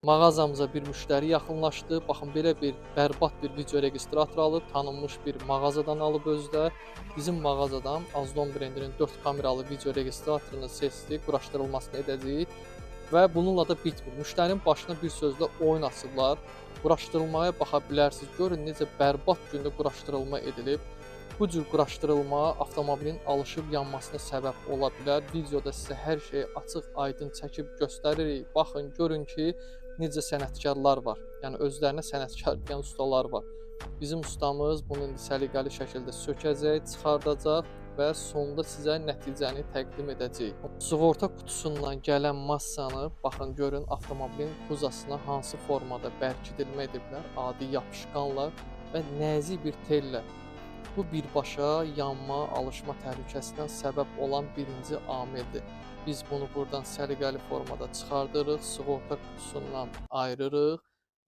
Mağazamıza bir müştəri yaxınlaşdı. Baxın, belə bir bərbad bir video registratoru alıb, tanınmış bir mağazadan alıb özü də. Bizim mağazadan Azdon brendinin 4 kameralı video registratorunu seçdik, quraşdırılmasını edəcəyik və bununla da bitmir. Müştərinin başına bir sözlə oyun açıblar. Quraşdırılmaya baxa bilərsiniz. Görün necə bərbad gündə quraşdırılma edilib. Bu cür quraşdırılma avtomobilin alışıb yanmasına səbəb ola bilər. Videoda sizə hər şeyi açıq, aydın çəkib göstəririk. Baxın, görün ki, necə sənətkarlar var. Yəni özlərinə sənətkar deyən ustalar var. Bizim ustamız bunu indi səliqəli şəkildə sökəcək, çıxardacaq və sonda sizə nəticəni təqdim edəcək. Sığorta qutusundan gələn massanı baxın, görün avtomobilin kuzasına hansı formada bərkidilmə ediblər, adi yapışqanla və nəzik bir tellə. Bu birbaşa yanma, alışma təhlükəsinə səbəb olan birinci amildir. Biz bunu buradan səliqəli formada çıxardırıq, sığorta qutusundan ayırırıq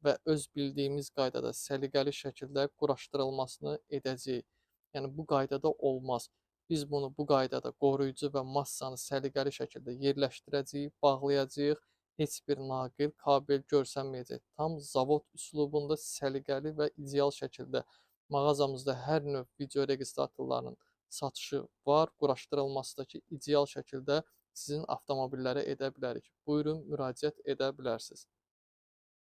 və öz bildiyimiz qaydada səliqəli şəkildə quraşdırılmasını edəcəyik. Yəni bu qaydada olmaz. Biz bunu bu qaydada qoruyucu və massanı səliqəli şəkildə yerləşdirəcəyik, bağlayacağıq. Heç bir naqil kabel görsənməyəcək. Tam zavod üslubunda səliqəli və ideal şəkildə mağazamızda hər növ video registratorlarının satışı var. Quraşdırılması da ki, ideal şəkildə sizin avtomobillərə edə bilərik. Buyurun, müraciət edə bilərsiniz.